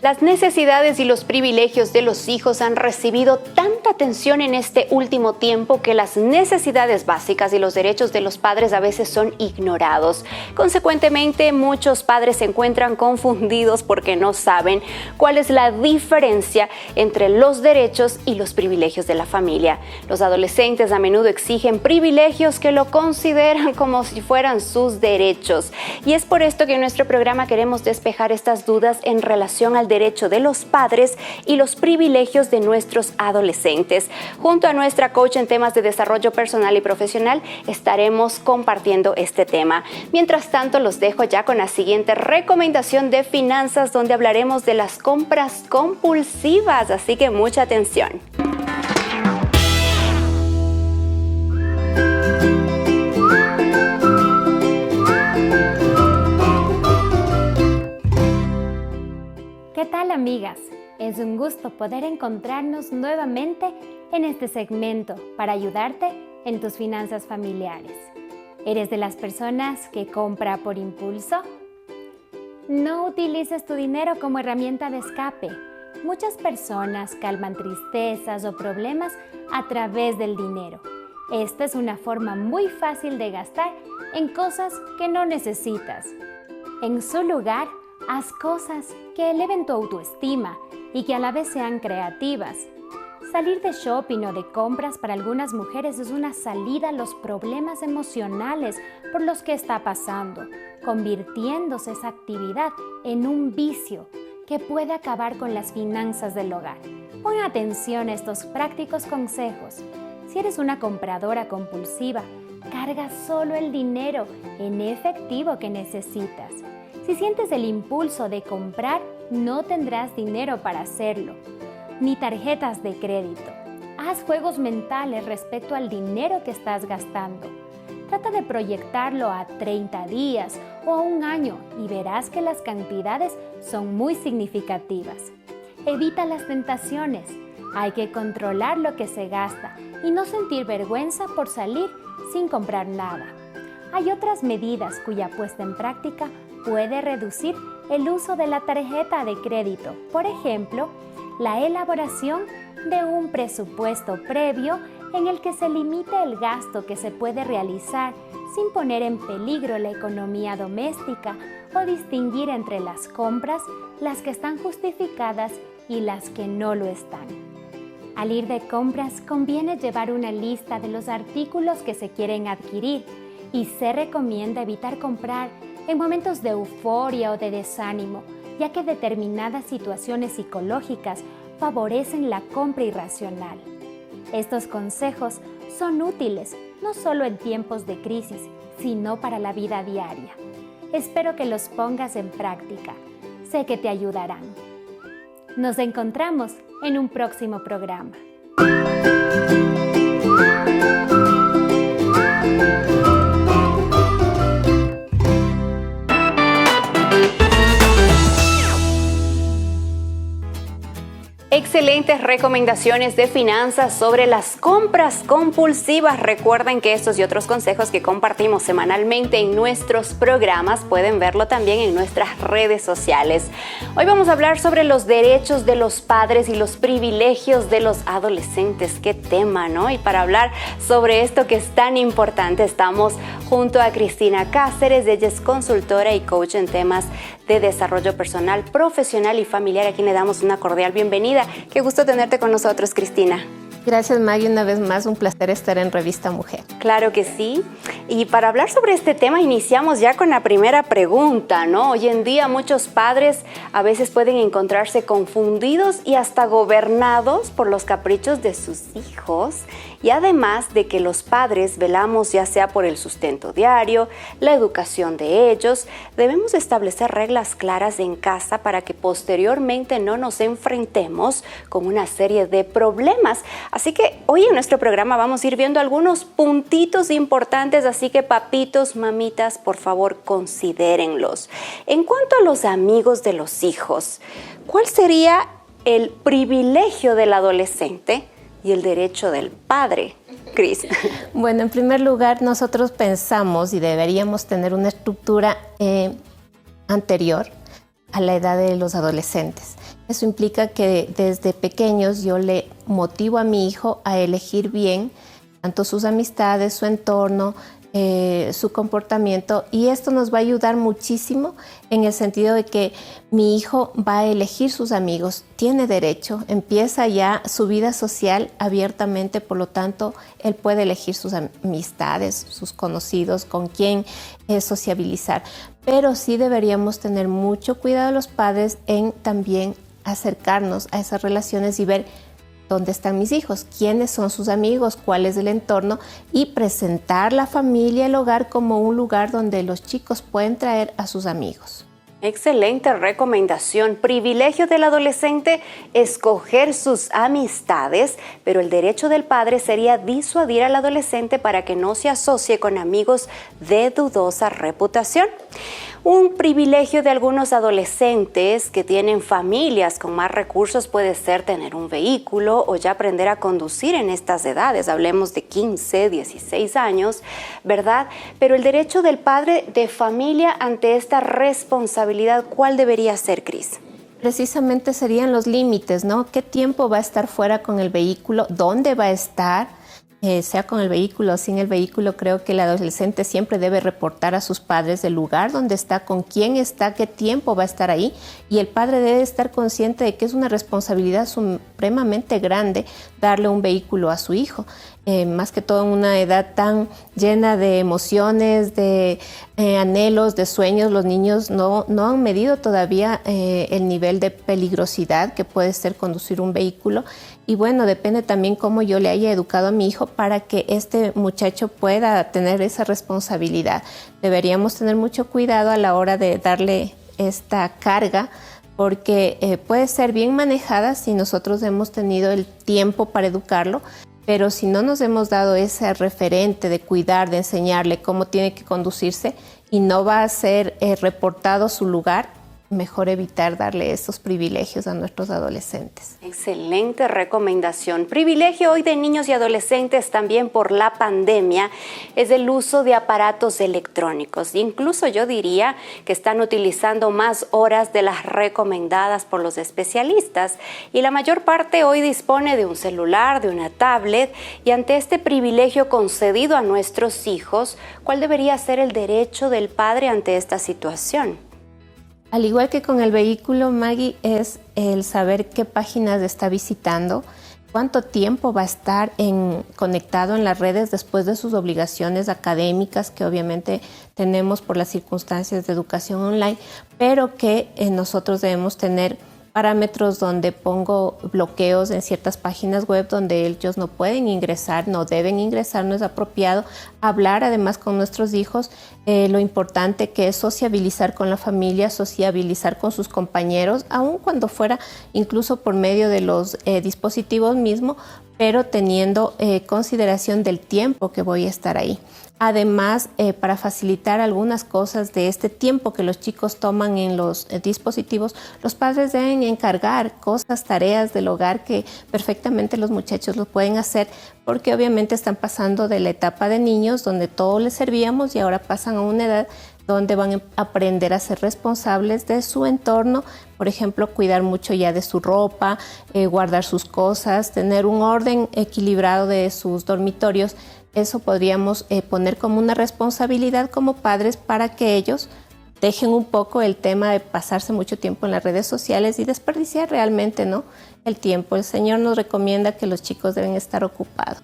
Las necesidades y los privilegios de los hijos han recibido tanta atención en este último tiempo que las necesidades básicas y los derechos de los padres a veces son ignorados. Consecuentemente, muchos padres se encuentran confundidos porque no saben cuál es la diferencia entre los derechos y los privilegios de la familia. Los adolescentes a menudo exigen privilegios que lo consideran como si fueran sus derechos. Y es por esto que en nuestro programa queremos despejar estas dudas en relación al derecho de los padres y los privilegios de nuestros adolescentes. Junto a nuestra coach en temas de desarrollo personal y profesional estaremos compartiendo este tema. Mientras tanto, los dejo ya con la siguiente recomendación de finanzas, donde hablaremos de las compras compulsivas, así que mucha atención. ¿Qué tal, amigas? Es un gusto poder encontrarnos nuevamente en este segmento para ayudarte en tus finanzas familiares. ¿Eres de las personas que compra por impulso? No utilices tu dinero como herramienta de escape. Muchas personas calman tristezas o problemas a través del dinero. Esta es una forma muy fácil de gastar en cosas que no necesitas. En su lugar, haz cosas que eleven tu autoestima y que a la vez sean creativas. Salir de shopping o de compras para algunas mujeres es una salida a los problemas emocionales por los que está pasando, convirtiéndose esa actividad en un vicio que puede acabar con las finanzas del hogar. Pon atención a estos prácticos consejos. Si eres una compradora compulsiva, carga solo el dinero en efectivo que necesitas. Si sientes el impulso de comprar, no tendrás dinero para hacerlo, ni tarjetas de crédito. Haz juegos mentales respecto al dinero que estás gastando. Trata de proyectarlo a 30 días o a un año y verás que las cantidades son muy significativas. Evita las tentaciones. Hay que controlar lo que se gasta y no sentir vergüenza por salir sin comprar nada. Hay otras medidas cuya puesta en práctica puede reducir el uso de la tarjeta de crédito. Por ejemplo, la elaboración de un presupuesto previo en el que se limite el gasto que se puede realizar sin poner en peligro la economía doméstica o distinguir entre las compras, las que están justificadas y las que no lo están. Al ir de compras, conviene llevar una lista de los artículos que se quieren adquirir y se recomienda evitar comprar en momentos de euforia o de desánimo, ya que determinadas situaciones psicológicas favorecen la compra irracional. Estos consejos son útiles no solo en tiempos de crisis, sino para la vida diaria. Espero que los pongas en práctica. Sé que te ayudarán. Nos encontramos en un próximo programa. Excelentes recomendaciones de finanzas sobre las compras compulsivas. Recuerden que estos y otros consejos que compartimos semanalmente en nuestros programas pueden verlo también en nuestras redes sociales. Hoy vamos a hablar sobre los derechos de los padres y los privilegios de los adolescentes. Qué tema, ¿no? Y para hablar sobre esto que es tan importante, estamos junto a Cristina Cáceres. Ella es consultora y coach en temas de desarrollo personal, profesional y familiar, a quien le damos una cordial bienvenida. Qué gusto tenerte con nosotros, Cristina. Gracias, Maggie. Una vez más, un placer estar en Revista Mujer. Claro que sí. Y para hablar sobre este tema, iniciamos ya con la primera pregunta, ¿no? Hoy en día muchos padres a veces pueden encontrarse confundidos y hasta gobernados por los caprichos de sus hijos. Y además de que los padres velamos ya sea por el sustento diario, la educación de ellos, debemos establecer reglas claras en casa para que posteriormente no nos enfrentemos con una serie de problemas. Así que hoy en nuestro programa vamos a ir viendo algunos puntitos importantes, así que papitos, mamitas, por favor considérenlos. En cuanto a los amigos de los hijos, ¿cuál sería el privilegio del adolescente y el derecho del padre? Cris. Bueno, en primer lugar, nosotros pensamos y deberíamos tener una estructura anterior a la edad de los adolescentes. Eso implica que desde pequeños yo le motivo a mi hijo a elegir bien tanto sus amistades, su entorno, su comportamiento, y esto nos va a ayudar muchísimo en el sentido de que mi hijo va a elegir sus amigos, tiene derecho, empieza ya su vida social abiertamente, por lo tanto él puede elegir sus amistades, sus conocidos, con quién sociabilizar, pero sí deberíamos tener mucho cuidado los padres en también acercarnos a esas relaciones y ver dónde están mis hijos, quiénes son sus amigos, cuál es el entorno, y presentar la familia, el hogar como un lugar donde los chicos pueden traer a sus amigos. Excelente recomendación. Privilegio del adolescente escoger sus amistades, pero el derecho del padre sería disuadir al adolescente para que no se asocie con amigos de dudosa reputación. Un privilegio de algunos adolescentes que tienen familias con más recursos puede ser tener un vehículo o ya aprender a conducir en estas edades. Hablemos de 15, 16 años, ¿verdad? Pero el derecho del padre de familia ante esta responsabilidad, ¿cuál debería ser, Cris? Precisamente serían los límites, ¿no? ¿Qué tiempo va a estar fuera con el vehículo? ¿Dónde va a estar? Sea con el vehículo o sin el vehículo, creo que el adolescente siempre debe reportar a sus padres el lugar donde está, con quién está, qué tiempo va a estar ahí, y el padre debe estar consciente de que es una responsabilidad supremamente grande darle un vehículo a su hijo, más que todo en una edad tan llena de emociones, de anhelos, de sueños. Los niños no han medido todavía el nivel de peligrosidad que puede ser conducir un vehículo. Y bueno, depende también cómo yo le haya educado a mi hijo para que este muchacho pueda tener esa responsabilidad. Deberíamos tener mucho cuidado a la hora de darle esta carga, porque puede ser bien manejada si nosotros hemos tenido el tiempo para educarlo, pero si no nos hemos dado ese referente de cuidar, de enseñarle cómo tiene que conducirse y no va a ser reportado su lugar, mejor evitar darle estos privilegios a nuestros adolescentes. Excelente recomendación. Privilegio hoy de niños y adolescentes también por la pandemia es el uso de aparatos electrónicos. Incluso yo diría que están utilizando más horas de las recomendadas por los especialistas, y la mayor parte hoy dispone de un celular, de una tablet, y ante este privilegio concedido a nuestros hijos, ¿cuál debería ser el derecho del padre ante esta situación? Al igual que con el vehículo, Maggie, es el saber qué páginas está visitando, cuánto tiempo va a estar conectado en las redes después de sus obligaciones académicas que obviamente tenemos por las circunstancias de educación online, pero que nosotros debemos tener parámetros donde pongo bloqueos en ciertas páginas web donde ellos no pueden ingresar, no deben ingresar, no es apropiado. Hablar además con nuestros hijos, lo importante que es sociabilizar con la familia, sociabilizar con sus compañeros, aun cuando fuera incluso por medio de los dispositivos mismos, pero teniendo consideración del tiempo que voy a estar ahí. Además, para facilitar algunas cosas de este tiempo que los chicos toman en los dispositivos, los padres deben encargar cosas, tareas del hogar que perfectamente los muchachos lo pueden hacer, porque obviamente están pasando de la etapa de niños donde todo les servíamos y ahora pasan a una edad donde van a aprender a ser responsables de su entorno, por ejemplo, cuidar mucho ya de su ropa, guardar sus cosas, tener un orden equilibrado de sus dormitorios. Eso podríamos poner como una responsabilidad como padres para que ellos dejen un poco el tema de pasarse mucho tiempo en las redes sociales y desperdiciar realmente, ¿no?, el tiempo. El Señor nos recomienda que los chicos deben estar ocupados.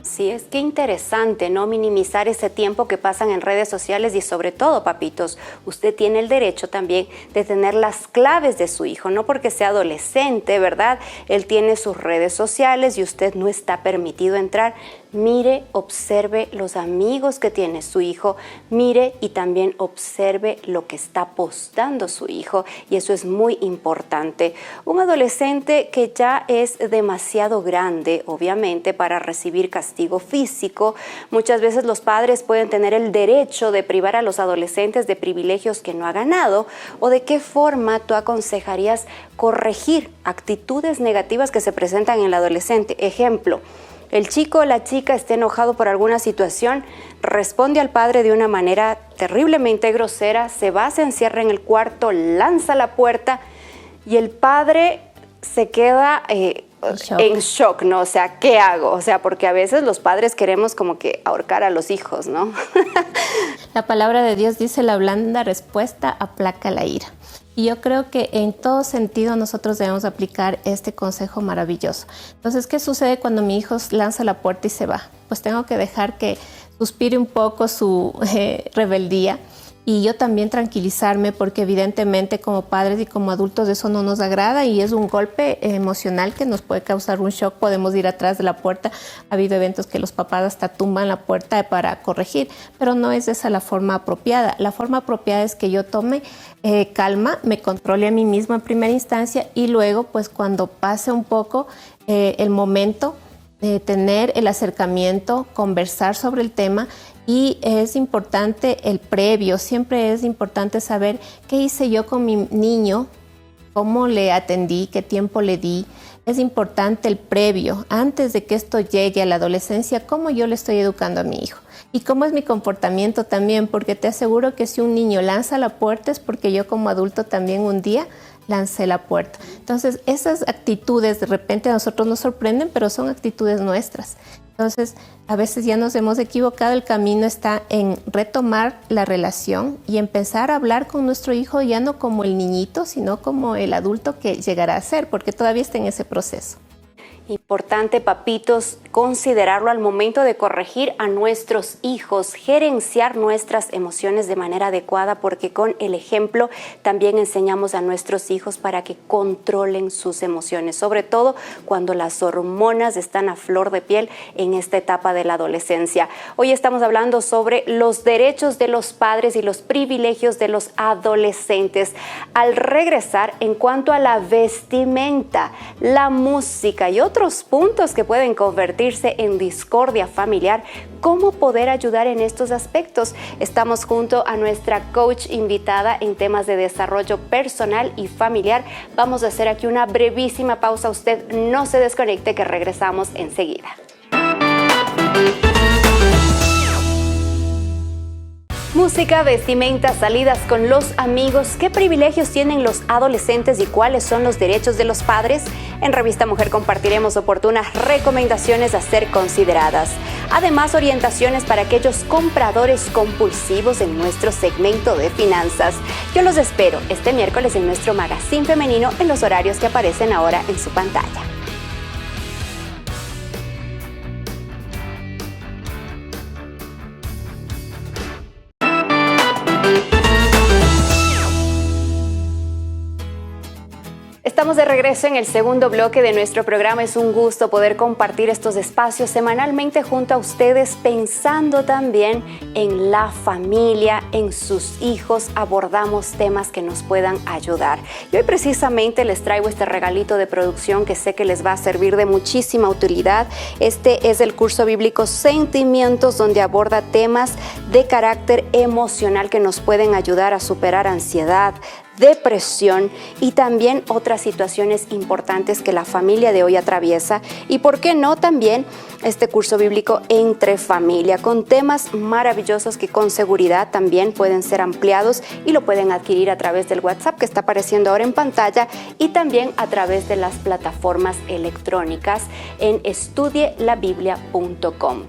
Sí, es que interesante, ¿no? Minimizar ese tiempo que pasan en redes sociales y sobre todo, papitos, usted tiene el derecho también de tener las claves de su hijo, no porque sea adolescente, ¿verdad? Él tiene sus redes sociales y usted no está permitido entrar. Mire, observe los amigos que tiene su hijo, mire y también observe lo que está postando su hijo, y eso es muy importante. Un adolescente que ya es demasiado grande, obviamente, para recibir castigo físico, muchas veces los padres pueden tener el derecho de privar a los adolescentes de privilegios que no ha ganado. ¿O de qué forma tú aconsejarías corregir actitudes negativas que se presentan en el adolescente? Ejemplo, el chico o la chica está enojado por alguna situación, responde al padre de una manera terriblemente grosera, se va, se encierra en el cuarto, lanza la puerta y el padre se queda en shock, ¿no? O sea, ¿qué hago? O sea, porque a veces los padres queremos como que ahorcar a los hijos, ¿no? La palabra de Dios dice: la blanda respuesta aplaca la ira. Y yo creo que en todo sentido nosotros debemos aplicar este consejo maravilloso. Entonces, ¿qué sucede cuando mi hijo lanza la puerta y se va? Pues tengo que dejar que suspire un poco su rebeldía, y yo también tranquilizarme, porque evidentemente como padres y como adultos eso no nos agrada y es un golpe emocional que nos puede causar un shock. Podemos ir atrás de la puerta. Ha habido eventos que los papás hasta tumban la puerta para corregir, pero no es esa la forma apropiada. La forma apropiada es que yo tome calma, me controle a mí mismo en primera instancia, y luego pues cuando pase un poco el momento, tener el acercamiento, conversar sobre el tema. Y es importante el previo, siempre es importante saber qué hice yo con mi niño, cómo le atendí, qué tiempo le di. Es importante el previo, antes de que esto llegue a la adolescencia, cómo yo le estoy educando a mi hijo. Y cómo es mi comportamiento también, porque te aseguro que si un niño lanza la puerta es porque yo como adulto también un día lancé la puerta. Entonces, esas actitudes de repente a nosotros nos sorprenden, pero son actitudes nuestras. Entonces, a veces ya nos hemos equivocado. El camino está en retomar la relación y empezar a hablar con nuestro hijo ya no como el niñito, sino como el adulto que llegará a ser, porque todavía está en ese proceso. Importante, papitos, considerarlo al momento de corregir a nuestros hijos, gerenciar nuestras emociones de manera adecuada, porque con el ejemplo también enseñamos a nuestros hijos para que controlen sus emociones, sobre todo cuando las hormonas están a flor de piel en esta etapa de la adolescencia. Hoy estamos hablando sobre los derechos de los padres y los privilegios de los adolescentes. Al regresar, en cuanto a la vestimenta, la música y otros puntos que pueden convertirse en discordia familiar, ¿cómo poder ayudar en estos aspectos? Estamos junto a nuestra coach invitada en temas de desarrollo personal y familiar. Vamos a hacer aquí una brevísima pausa. Usted no se desconecte, que regresamos enseguida. Música, vestimenta, salidas con los amigos. ¿Qué privilegios tienen los adolescentes y cuáles son los derechos de los padres? En Revista Mujer compartiremos oportunas recomendaciones a ser consideradas. Además, orientaciones para aquellos compradores compulsivos en nuestro segmento de finanzas. Yo los espero este miércoles en nuestro magazine femenino en los horarios que aparecen ahora en su pantalla. Estamos de regreso en el segundo bloque de nuestro programa. Es un gusto poder compartir estos espacios semanalmente junto a ustedes, pensando también en la familia, en sus hijos. Abordamos temas que nos puedan ayudar. Y hoy precisamente les traigo este regalito de producción que sé que les va a servir de muchísima utilidad. Este es el curso bíblico Sentimientos, donde aborda temas de carácter emocional que nos pueden ayudar a superar ansiedad, depresión y también otras situaciones importantes que la familia de hoy atraviesa, y por qué no también este curso bíblico entre familia, con temas maravillosos que con seguridad también pueden ser ampliados, y lo pueden adquirir a través del WhatsApp que está apareciendo ahora en pantalla, y también a través de las plataformas electrónicas en estudielabiblia.com.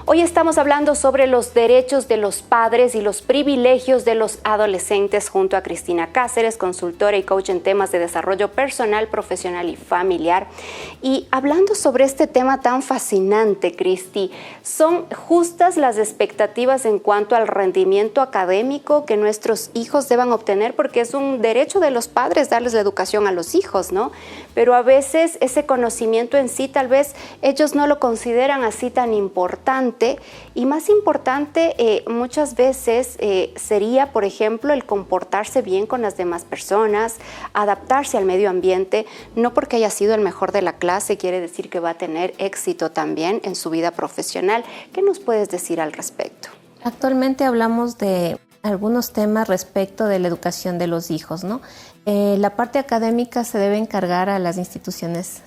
Hoy estamos hablando sobre los derechos de los padres y los privilegios de los adolescentes junto a Cristina Cáceres, consultora y coach en temas de desarrollo personal, profesional y familiar. Y hablando sobre este tema tan fascinante, Cristi, ¿son justas las expectativas en cuanto al rendimiento académico que nuestros hijos deban obtener? Porque es un derecho de los padres darles la educación a los hijos, ¿no? Pero a veces ese conocimiento en sí, tal vez ellos no lo consideran así tan importante. Y más importante muchas veces sería, por ejemplo, el comportarse bien con las demás personas, adaptarse al medio ambiente. No porque haya sido el mejor de la clase quiere decir que va a tener éxito también en su vida profesional. ¿Qué nos puedes decir al respecto? Actualmente hablamos de algunos temas respecto de la educación de los hijos, ¿no? La parte académica se debe encargar a las instituciones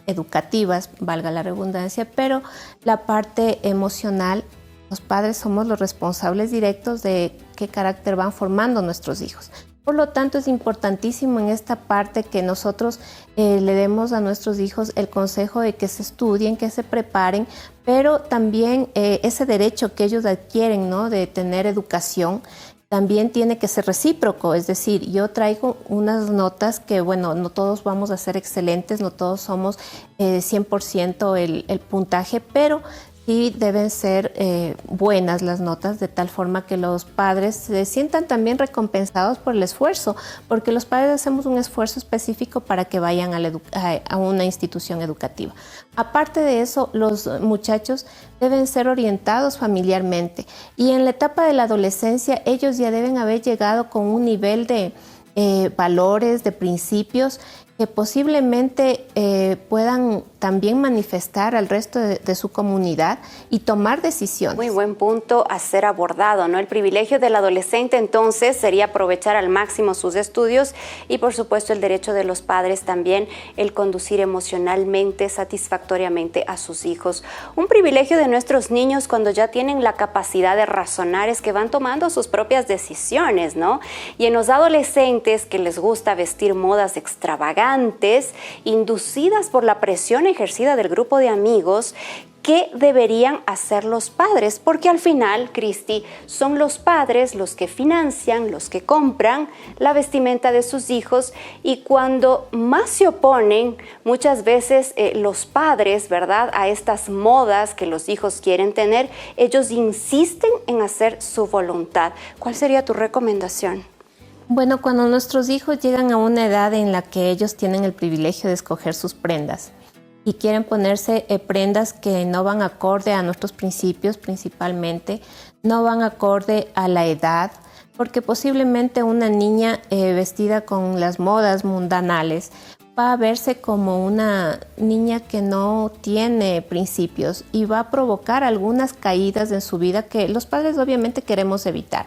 educativas, valga la redundancia, pero la parte emocional, los padres somos los responsables directos de qué carácter van formando nuestros hijos. Por lo tanto, es importantísimo en esta parte que nosotros le demos a nuestros hijos el consejo de que se estudien, que se preparen, pero también ese derecho que ellos adquieren, ¿no?, de tener educación, también tiene que ser recíproco. Es decir, yo traigo unas notas que, bueno, no todos vamos a ser excelentes, no todos somos 100% el puntaje, pero sí deben ser buenas las notas, de tal forma que los padres se sientan también recompensados por el esfuerzo, porque los padres hacemos un esfuerzo específico para que vayan a una institución educativa. Aparte de eso, los muchachos deben ser orientados familiarmente, y en la etapa de la adolescencia ellos ya deben haber llegado con un nivel de valores, de principios que posiblemente puedan también manifestar al resto de su comunidad y tomar decisiones. Muy buen punto a ser abordado, ¿no? El privilegio del adolescente entonces sería aprovechar al máximo sus estudios y por supuesto el derecho de los padres también el conducir emocionalmente, satisfactoriamente a sus hijos. Un privilegio de nuestros niños cuando ya tienen la capacidad de razonar es que van tomando sus propias decisiones, ¿no? Y en los adolescentes que les gusta vestir modas extravagantes, inducidas por la presión ejercida del grupo de amigos, ¿qué deberían hacer los padres? Porque al final, Cristi, son los padres los que financian, los que compran la vestimenta de sus hijos, y cuando más se oponen, muchas veces los padres, ¿verdad?, a estas modas que los hijos quieren tener, ellos insisten en hacer su voluntad. ¿Cuál sería tu recomendación? Bueno, cuando nuestros hijos llegan a una edad en la que ellos tienen el privilegio de escoger sus prendas y quieren ponerse prendas que no van acorde a nuestros principios principalmente, no van acorde a la edad, porque posiblemente una niña vestida con las modas mundanales va a verse como una niña que no tiene principios y va a provocar algunas caídas en su vida que los padres obviamente queremos evitar.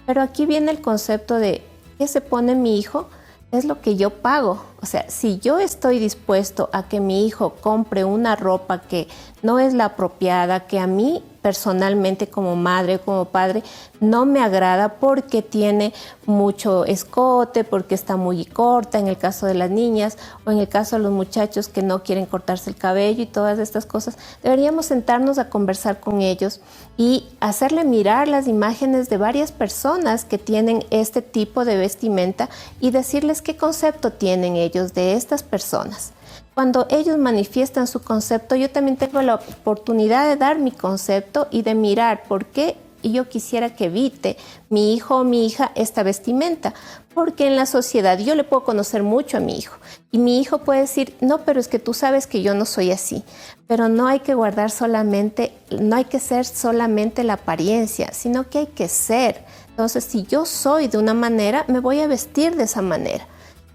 Pero aquí viene el concepto de ¿qué se pone mi hijo? Es lo que yo pago. O sea, si yo estoy dispuesto a que mi hijo compre una ropa que no es la apropiada, que a mí personalmente como madre, como padre, no me agrada porque tiene mucho escote, porque está muy corta en el caso de las niñas, o en el caso de los muchachos que no quieren cortarse el cabello y todas estas cosas, deberíamos sentarnos a conversar con ellos y hacerle mirar las imágenes de varias personas que tienen este tipo de vestimenta y decirles qué concepto tienen ellos de estas personas. Cuando ellos manifiestan su concepto, yo también tengo la oportunidad de dar mi concepto y de mirar por qué yo quisiera que evite mi hijo o mi hija esta vestimenta. Porque en la sociedad yo le puedo conocer mucho a mi hijo y mi hijo puede decir, no, pero es que tú sabes que yo no soy así. Pero no hay que guardar solamente, no hay que ser solamente la apariencia, sino que hay que ser. Entonces, si yo soy de una manera, me voy a vestir de esa manera.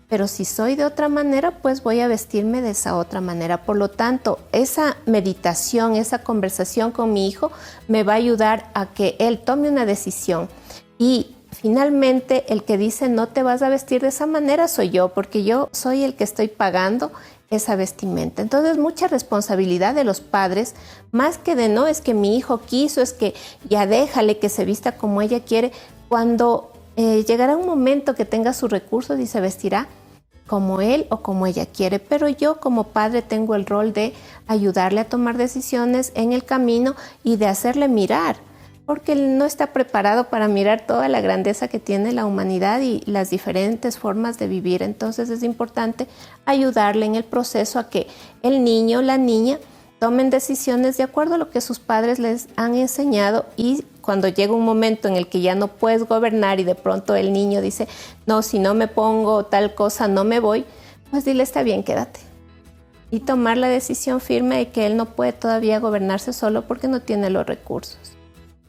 Pero si soy de otra manera, pues voy a vestirme de esa otra manera. Por lo tanto, esa meditación, esa conversación con mi hijo me va a ayudar a que él tome una decisión. Y finalmente, el que dice no te vas a vestir de esa manera soy yo, porque yo soy el que estoy pagando esa vestimenta. Entonces, mucha responsabilidad de los padres, más que de no, es que mi hijo quiso, es que ya déjale que se vista como ella quiere. Cuando llegará un momento que tenga sus recursos y se vestirá como él o como ella quiere, pero yo como padre tengo el rol de ayudarle a tomar decisiones en el camino y de hacerle mirar, porque él no está preparado para mirar toda la grandeza que tiene la humanidad y las diferentes formas de vivir. Entonces es importante ayudarle en el proceso a que el niño o la niña tomen decisiones de acuerdo a lo que sus padres les han enseñado, y cuando llega un momento en el que ya no puedes gobernar y de pronto el niño dice, no, si no me pongo tal cosa no me voy, pues dile, está bien, quédate. Y tomar la decisión firme de que él no puede todavía gobernarse solo porque no tiene los recursos.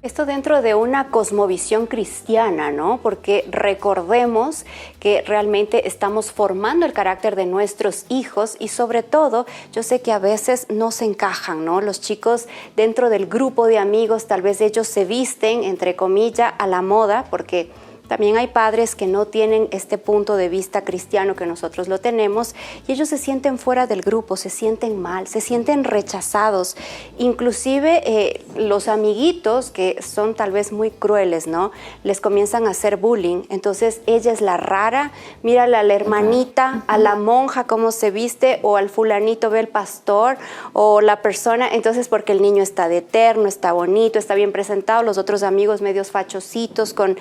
Esto dentro de una cosmovisión cristiana, ¿no? Porque recordemos que realmente estamos formando el carácter de nuestros hijos y sobre todo, yo sé que a veces no se encajan, ¿no? Los chicos dentro del grupo de amigos, tal vez ellos se visten, entre comillas, a la moda porque También hay padres que no tienen este punto de vista cristiano que nosotros lo tenemos y ellos se sienten fuera del grupo, se sienten mal, se sienten rechazados. Inclusive los amiguitos, que son tal vez muy crueles, ¿no? Les comienzan a hacer bullying. Entonces ella es la rara, mírale a la hermanita, a la monja cómo se viste, o al fulanito ve el pastor, o la persona. Entonces porque el niño está de terno, está bonito, está bien presentado, los otros amigos medios fachositos con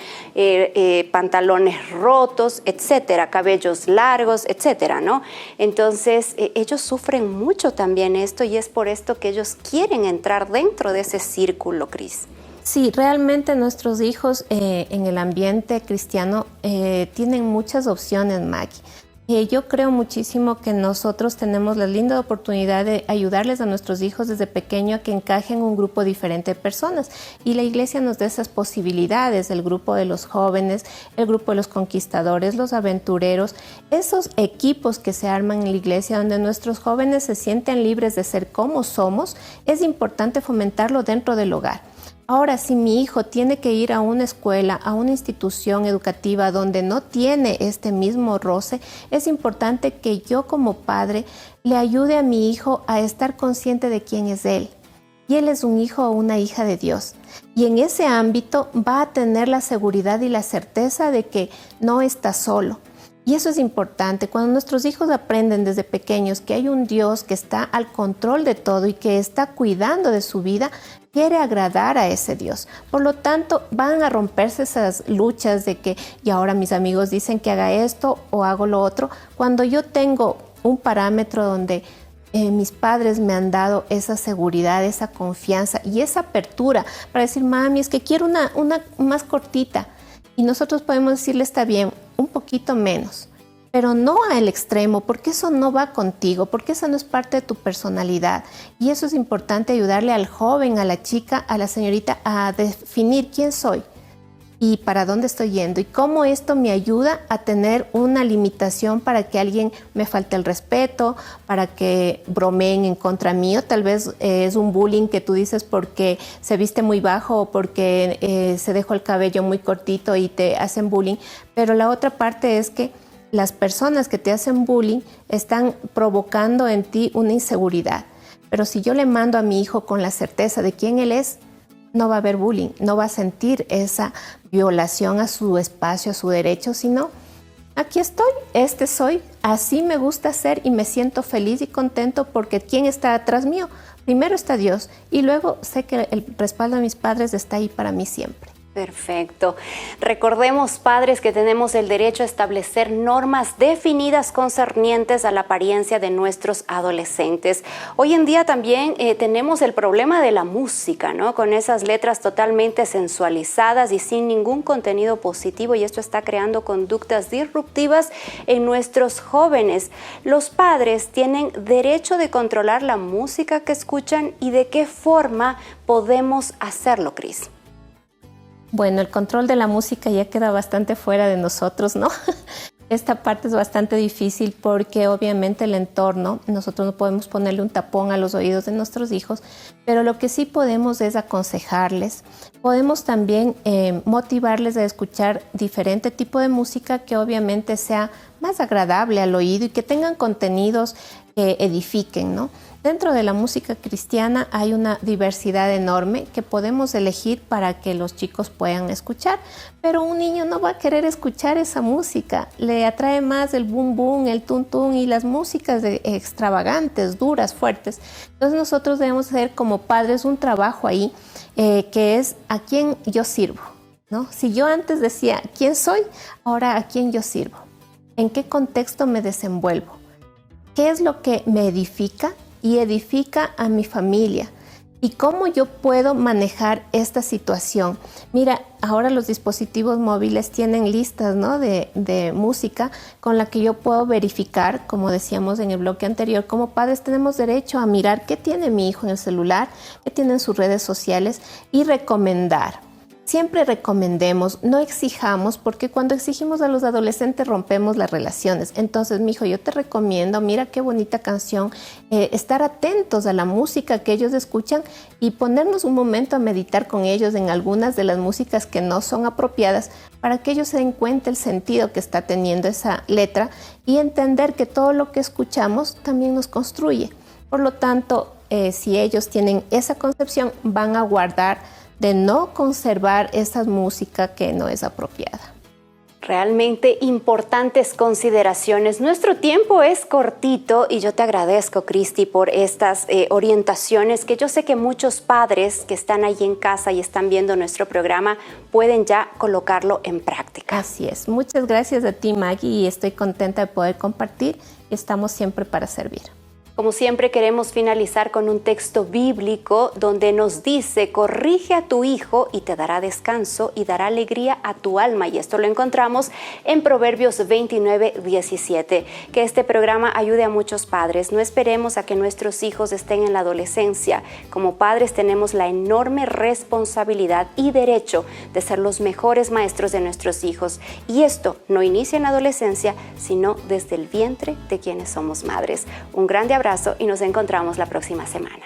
pantalones rotos, etcétera, cabellos largos, etcétera, ¿no? Entonces, ellos sufren mucho también esto y es por esto que ellos quieren entrar dentro de ese círculo, Cris. Sí, realmente nuestros hijos en el ambiente cristiano tienen muchas opciones, Maggie. Yo creo muchísimo que nosotros tenemos la linda oportunidad de ayudarles a nuestros hijos desde pequeño a que encajen en un grupo diferente de personas. Y la iglesia nos da esas posibilidades, el grupo de los jóvenes, el grupo de los conquistadores, los aventureros, esos equipos que se arman en la iglesia donde nuestros jóvenes se sienten libres de ser como somos. Es importante fomentarlo dentro del hogar. Ahora, si mi hijo tiene que ir a una escuela, a una institución educativa donde no tiene este mismo roce, es importante que yo como padre le ayude a mi hijo a estar consciente de quién es él. Y él es un hijo o una hija de Dios. Y en ese ámbito va a tener la seguridad y la certeza de que no está solo. Y eso es importante. Cuando nuestros hijos aprenden desde pequeños que hay un Dios que está al control de todo y que está cuidando de su vida, quiere agradar a ese Dios. Por lo tanto, van a romperse esas luchas de que y ahora mis amigos dicen que haga esto o hago lo otro. Cuando yo tengo un parámetro donde mis padres me han dado esa seguridad, esa confianza y esa apertura para decir, mami, es que quiero una más cortita. Y nosotros podemos decirle, está bien, un poquito menos, pero no al extremo, porque eso no va contigo, porque esa no es parte de tu personalidad. Y eso es importante, ayudarle al joven, a la chica, a la señorita a definir quién soy y para dónde estoy yendo y cómo esto me ayuda a tener una limitación para que alguien me falte el respeto, para que bromeen en contra mío. Tal vez es un bullying que tú dices porque se viste muy bajo o porque se dejó el cabello muy cortito y te hacen bullying, pero la otra parte es que las personas que te hacen bullying están provocando en ti una inseguridad. Pero si yo le mando a mi hijo con la certeza de quién él es, no va a haber bullying, no va a sentir esa violación a su espacio, a su derecho, sino aquí estoy, este soy, así me gusta ser y me siento feliz y contento porque ¿quién está atrás mío? Primero está Dios y luego sé que el respaldo de mis padres está ahí para mí siempre. Perfecto. Recordemos, padres, que tenemos el derecho a establecer normas definidas concernientes a la apariencia de nuestros adolescentes. Hoy en día también tenemos el problema de la música, ¿no? Con esas letras totalmente sensualizadas y sin ningún contenido positivo, y esto está creando conductas disruptivas en nuestros jóvenes. Los padres tienen derecho de controlar la música que escuchan y de qué forma podemos hacerlo, Cris. Bueno, el control de la música ya queda bastante fuera de nosotros, ¿no? Esta parte es bastante difícil porque obviamente el entorno, nosotros no podemos ponerle un tapón a los oídos de nuestros hijos, pero lo que sí podemos es aconsejarles. Podemos también motivarles a escuchar diferente tipo de música que obviamente sea más agradable al oído y que tengan contenidos que edifiquen, ¿no? Dentro de la música cristiana hay una diversidad enorme que podemos elegir para que los chicos puedan escuchar, pero un niño no va a querer escuchar esa música, le atrae más el boom boom, el tun tun y las músicas extravagantes, duras, fuertes. Entonces nosotros debemos hacer como padres un trabajo ahí que es a quién yo sirvo, ¿no? Si yo antes decía quién soy, ahora a quién yo sirvo, en qué contexto me desenvuelvo, qué es lo que me edifica y edifica a mi familia y cómo yo puedo manejar esta situación. Mira, ahora los dispositivos móviles tienen listas, ¿no? de música con la que yo puedo verificar, como decíamos en el bloque anterior, como padres tenemos derecho a mirar qué tiene mi hijo en el celular, qué tiene en sus redes sociales y recomendar. Siempre recomendemos, no exijamos, porque cuando exigimos a los adolescentes rompemos las relaciones. Entonces, mijo, yo te recomiendo, mira qué bonita canción, estar atentos a la música que ellos escuchan y ponernos un momento a meditar con ellos en algunas de las músicas que no son apropiadas para que ellos se den cuenta el sentido que está teniendo esa letra y entender que todo lo que escuchamos también nos construye. Por lo tanto, si ellos tienen esa concepción, van a guardar de no conservar esa música que no es apropiada. Realmente importantes consideraciones. Nuestro tiempo es cortito y yo te agradezco, Cristi, por estas orientaciones que yo sé que muchos padres que están ahí en casa y están viendo nuestro programa pueden ya colocarlo en práctica. Así es. Muchas gracias a ti, Maggie, y estoy contenta de poder compartir. Estamos siempre para servir. Como siempre, queremos finalizar con un texto bíblico donde nos dice: corrige a tu hijo y te dará descanso y dará alegría a tu alma. Y esto lo encontramos en Proverbios 29:17. Que este programa ayude a muchos padres. No esperemos a que nuestros hijos estén en la adolescencia. Como padres tenemos la enorme responsabilidad y derecho de ser los mejores maestros de nuestros hijos. Y esto no inicia en la adolescencia, sino desde el vientre de quienes somos madres. Un grande abrazo y nos encontramos la próxima semana.